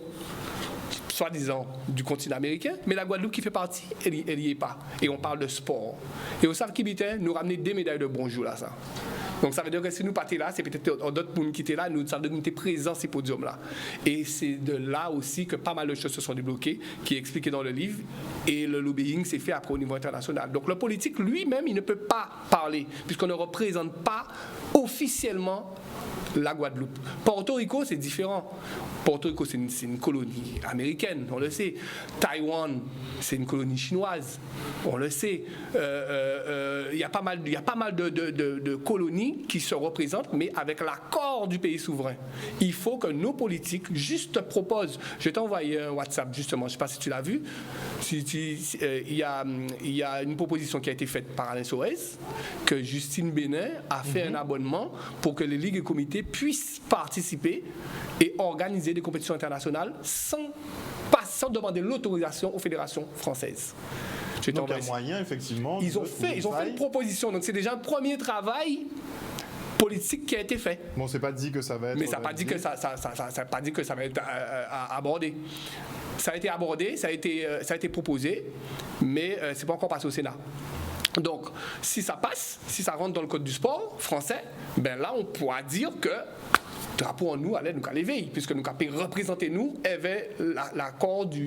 soi-disant, du continent américain, mais la Guadeloupe qui fait partie, elle n'y est pas. Et on parle de sport. Et au savez qui nous ramener des médailles de bonjour là, ça. Donc ça veut dire que si nous partons là, c'est peut-être d'autres personnes qui étaient là, ça veut dire que nous étions présents ces podiums-là. Et c'est de là aussi que pas mal de choses se sont débloquées, qui est expliqué dans le livre, et le lobbying s'est fait après au niveau international. Donc le politique lui-même, il ne peut pas parler, puisqu'on ne représente pas officiellement la Guadeloupe. Porto Rico, c'est différent. Porto Rico, c'est une colonie américaine, on le sait. Taïwan, c'est une colonie chinoise, on le sait. Il y a pas mal de colonies qui se représentent, mais avec l'accord du pays souverain. Il faut que nos politiques juste proposent. Je t'ai envoyé un WhatsApp, justement, je ne sais pas si tu l'as vu. Il y a une proposition qui a été faite par Alain Soares, que Justine Bénin a fait un abonnement pour que les ligues et comités puissent participer et organiser des compétitions internationales sans demander l'autorisation aux fédérations françaises. Donc il y a moyen, effectivement. Ils ont fait une proposition. Donc c'est déjà un premier travail politique qui a été fait. Bon, c'est pas dit que ça va être. Mais ça n'a pas dit que ça pas dit que ça va être abordé. Ça a été abordé, ça a été proposé, mais c'est pas encore passé au Sénat. Donc, si ça passe, si ça rentre dans le code du sport français, ben là, on pourra dire que drapeau en nous allait nous l'éveil, puisque nous avons représenté nous, avait l'accord dans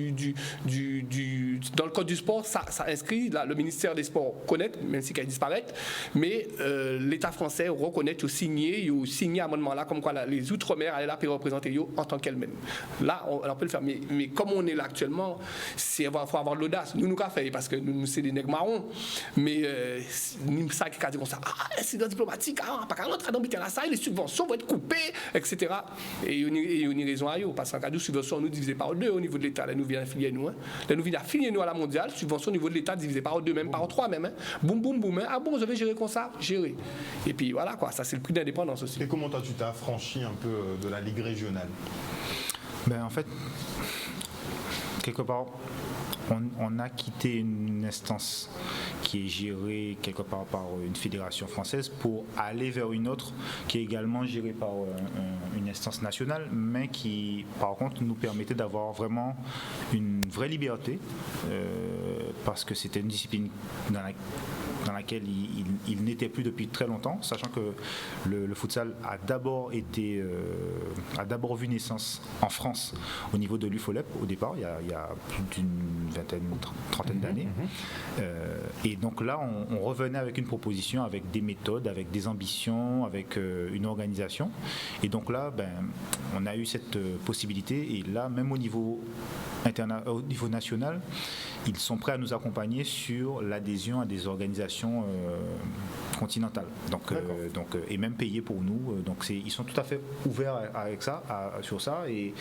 le code du sport, ça inscrit, là, le ministère des Sports connaît, même si qu'elle disparaît, mais l'État français reconnaît, il a signé amendement là, comme quoi là, les Outre-mer allaient là pour représenter en tant qu'elles-mêmes. Là, on peut le faire, mais comme on est là actuellement, il faut avoir de l'audace. Nous avons fait, parce que nous, c'est des nègres marrons, mais ça qui a dit comme ça, incident diplomatique, pas qu'à rentrer dans la salle, les subventions vont être coupées, etc. Et il y a une raison à eux, parce qu'en cas de subvention, nous divisé par deux au niveau de l'État. Là, nous venons affilier nous. Là, nous venons affilier nous à la mondiale, subvention au niveau de l'État divisé par deux, même par trois, même. Boum, boum, boum. Ah bon, vous avez géré comme ça? Gérer. Et puis voilà, quoi. Ça, c'est le prix d'indépendance aussi. Et comment toi, tu t'es affranchi un peu de la Ligue régionale? En fait, quelque part, on a quitté une instance qui est gérée quelque part par une fédération française pour aller vers une autre qui est également gérée par une instance nationale, mais qui par contre nous permettait d'avoir vraiment une vraie liberté parce que c'était une discipline dans laquelle il n'était plus depuis très longtemps, sachant que le futsal a d'abord vu naissance en France au niveau de l'UFOLEP au départ, il y a plus d'une trentaine d'années. Et donc là, on revenait avec une proposition, avec des méthodes, avec des ambitions, avec une organisation. Et donc là, on a eu cette possibilité. Et là, même au niveau national, ils sont prêts à nous accompagner sur l'adhésion à des organisations continentales. Et même payer pour nous. Donc ils sont tout à fait ouverts avec ça, sur ça. Et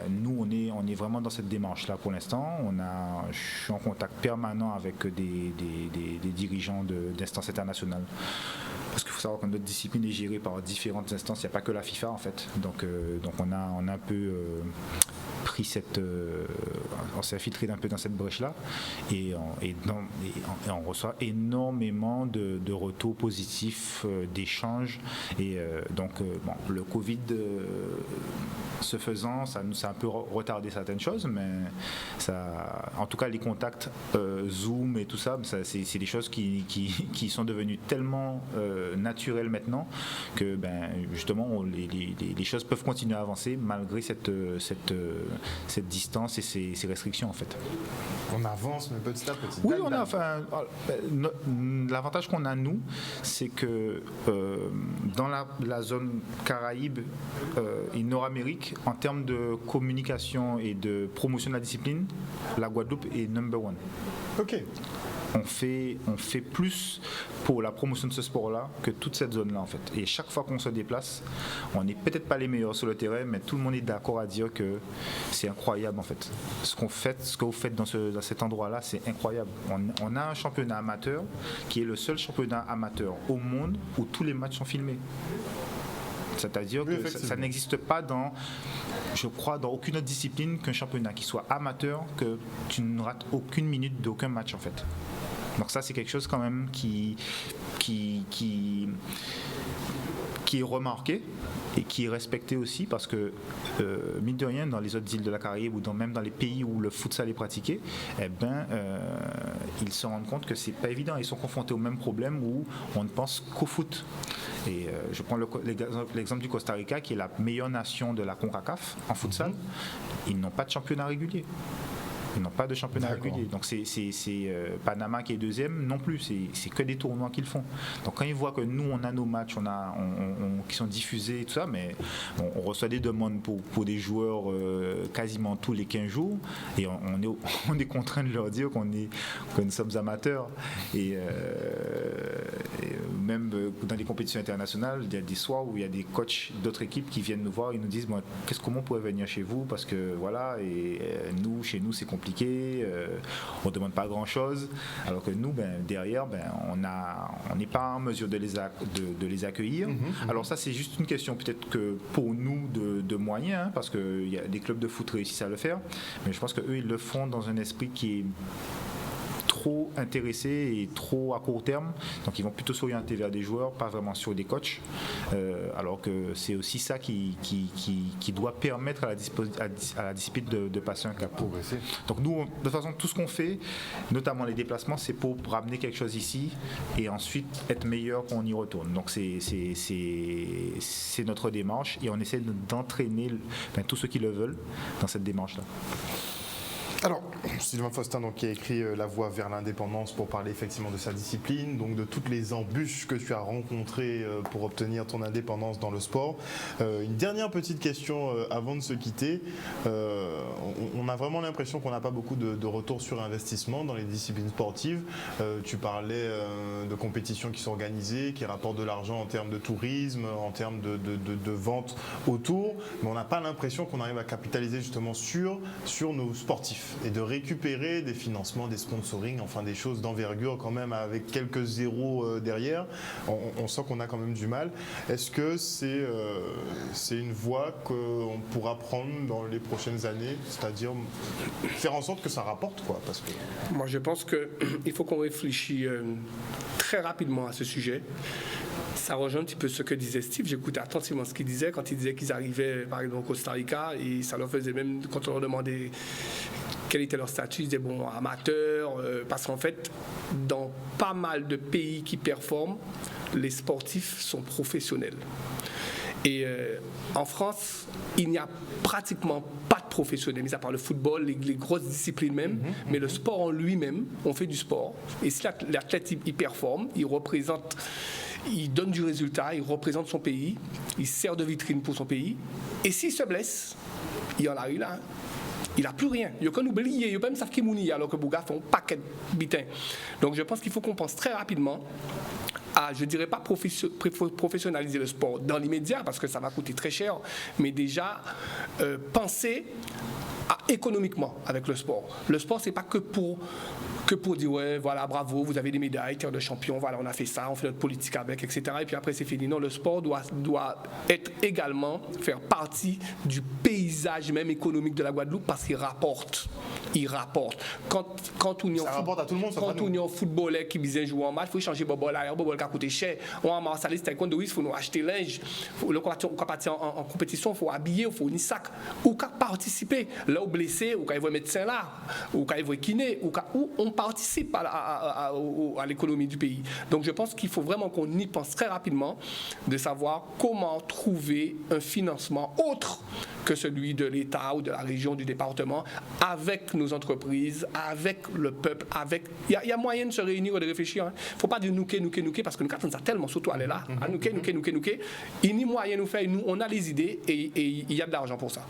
nous, on est vraiment dans cette démarche-là pour l'instant. Je suis en contact permanent avec des dirigeants d'instances internationales. Parce qu'il faut savoir que notre discipline est gérée par différentes instances. Il n'y a pas que la FIFA en fait. Donc on a un peu pris on s'est infiltré un peu dans cette brèche-là et on reçoit énormément de retours positifs, d'échanges. Et le Covid se faisant, ça nous a un peu retardé certaines choses, mais en tout cas les contacts Zoom et tout ça, c'est des choses qui sont devenues tellement naturelles maintenant que justement les choses peuvent continuer à avancer malgré cette distance et ces restrictions en fait. On avance, mais petit à petit. Oui, l'avantage qu'on a, nous, c'est que dans la zone Caraïbes et Nord-Amérique, en termes de communication et de promotion de la discipline, la Guadeloupe est number one. Ok. On fait plus pour la promotion de ce sport-là que toute cette zone-là, en fait. Et chaque fois qu'on se déplace, on n'est peut-être pas les meilleurs sur le terrain, mais tout le monde est d'accord à dire que c'est incroyable, en fait. Ce que vous faites dans cet endroit-là, c'est incroyable. On a un championnat amateur qui est le seul championnat amateur au monde où tous les matchs sont filmés. C'est-à-dire que ça n'existe pas je crois, dans aucune autre discipline qu'un championnat qui soit amateur, que tu ne rates aucune minute d'aucun match, en fait. Donc ça, c'est quelque chose quand même qui est remarqué et qui est respecté aussi, parce que mine de rien, dans les autres îles de la Caraïbe ou même dans les pays où le futsal est pratiqué, ils se rendent compte que c'est pas évident. Ils sont confrontés au même problème où on ne pense qu'au foot. Et je prends l'exemple du Costa Rica, qui est la meilleure nation de la CONCACAF en futsal. Ils n'ont pas de championnat régulier. Ils n'ont pas de championnat régulier. Donc c'est Panama qui est deuxième non plus. C'est que des tournois qu'ils font. Donc quand ils voient que nous on a nos matchs, qui sont diffusés et tout ça, mais on reçoit des demandes pour des joueurs quasiment tous les 15 jours, et on est contraint de leur dire que nous sommes amateurs. Et même dans les compétitions internationales, il y a des soirs où il y a des coachs d'autres équipes qui viennent nous voir et nous disent comment on pourrait venir chez vous, parce que voilà, et chez nous c'est compliqué, on ne demande pas grand chose, alors que nous derrière on n'est pas en mesure de les accueillir. Alors ça, c'est juste une question peut-être que pour nous de moyens, parce qu'il y a des clubs de foot réussissent à le faire, mais je pense qu'eux ils le font dans un esprit qui est trop intéressés et trop à court terme, donc ils vont plutôt s'orienter vers des joueurs, pas vraiment sur des coachs, alors que c'est aussi ça qui doit permettre à la discipline de passer un cap. Donc nous, de toute façon, tout ce qu'on fait, notamment les déplacements, c'est pour ramener quelque chose ici et ensuite être meilleur quand on y retourne. Donc c'est notre démarche, et on essaie d'entraîner tous ceux qui le veulent dans cette démarche-là. Alors, Sylvain Faustin, qui a écrit La Voie vers l'indépendance, pour parler effectivement de sa discipline, donc de toutes les embûches que tu as rencontrées pour obtenir ton indépendance dans le sport. Une dernière petite question avant de se quitter. On a vraiment l'impression qu'on n'a pas beaucoup de retour sur investissement dans les disciplines sportives. Tu parlais de compétitions qui sont organisées, qui rapportent de l'argent en termes de tourisme, en termes de vente autour, mais on n'a pas l'impression qu'on arrive à capitaliser justement sur nos sportifs, et de récupérer des financements, des sponsoring, enfin des choses d'envergure quand même, avec quelques zéros derrière. On sent qu'on a quand même du mal. Est-ce que c'est une voie qu'on pourra prendre dans les prochaines années, c'est-à-dire faire en sorte que ça rapporte, quoi, parce que... Moi, je pense qu'il faut qu'on réfléchisse très rapidement à ce sujet. Ça rejoint un petit peu ce que disait Steve. J'écoutais attentivement ce qu'il disait quand il disait qu'ils arrivaient, par exemple, au Costa Rica, et ça leur faisait même, quand on leur demandait quel était leur statut, ils disaient amateur, parce qu'en fait, dans pas mal de pays qui performent, les sportifs sont professionnels. Et en France, il n'y a pratiquement pas de professionnels, mis à part le football, les grosses disciplines même, mais le sport en lui-même, on fait du sport. Et si l'athlète il performe, il donne du résultat, il représente son pays, il sert de vitrine pour son pays. Et s'il se blesse, il y en a eu là, il n'a plus rien. Il n'y a qu'un oublié, il n'y a pas même savent qui mouni, alors que Bouga fait un paquet de bitins. Donc je pense qu'il faut qu'on pense très rapidement à, je ne dirais pas professionnaliser le sport dans l'immédiat, parce que ça va coûter très cher, mais déjà penser économiquement avec le sport. Le sport, c'est pas que pour dire ouais, voilà, bravo, vous avez des médailles, terre de champion, voilà, on a fait ça, on fait notre politique avec, etc. Et puis après c'est fini. Non, le sport doit être également faire partie du paysage même économique de la Guadeloupe, parce qu'il rapporte. Il rapporte. Quand on rapporte à tout le monde. Quand on est en footballeur qui vient jouer en match, il faut changer bobol arrière, bobol qui a coûté cher. On a marsaliste taekwondo, il faut nous acheter linge. Quand partir en compétition, il faut habiller, il faut un sac. Ou qu'à participer. Là où blessé, ou quand il voit médecin là, ou quand il voit kiné, ou on participent à l'économie du pays. Donc je pense qu'il faut vraiment qu'on y pense très rapidement, de savoir comment trouver un financement autre que celui de l'État ou de la région, du département, avec nos entreprises, avec le peuple, avec... Il y a moyen de se réunir et de réfléchir. Il ne faut pas dire nouquer, parce que nous, quand on a tellement surtout aller là, à nouquer. Il y a moyen de nous faire, nous, on a les idées et il y a de l'argent pour ça.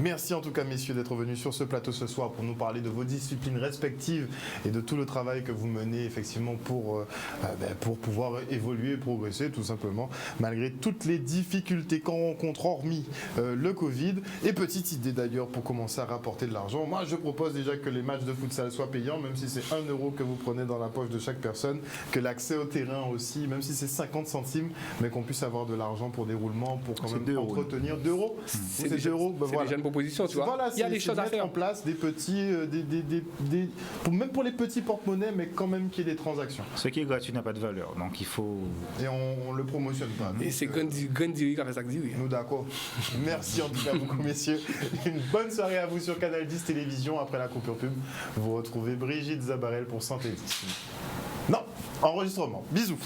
Merci en tout cas, messieurs, d'être venus sur ce plateau ce soir pour nous parler de vos disciplines respectives et de tout le travail que vous menez effectivement pour pouvoir évoluer, progresser tout simplement, malgré toutes les difficultés qu'on rencontre, hormis le Covid. Et petite idée d'ailleurs pour commencer à rapporter de l'argent. Moi, je propose déjà que les matchs de futsal soient payants, même si c'est 1 euro que vous prenez dans la poche de chaque personne, que l'accès au terrain aussi, même si c'est 50 centimes, mais qu'on puisse avoir de l'argent pour déroulement, pour quand même entretenir. 2 euros. C'est 2 euros. Voilà. Proposition, tu vois. Voilà, il y a des choses à faire en place, des petits, même pour les petits porte-monnaies, mais quand même qu'il y ait des transactions. Ce qui est gratuit n'a pas de valeur, donc il faut... Et on le promotionne pas. Et c'est Gandiri qui a fait ça que dit. Nous d'accord. Merci en tout cas beaucoup, messieurs. Une bonne soirée à vous sur Canal 10 Télévision. Après la coupure pub, vous retrouvez Brigitte Zabarel pour Santé 10. Non, enregistrement. Bisous.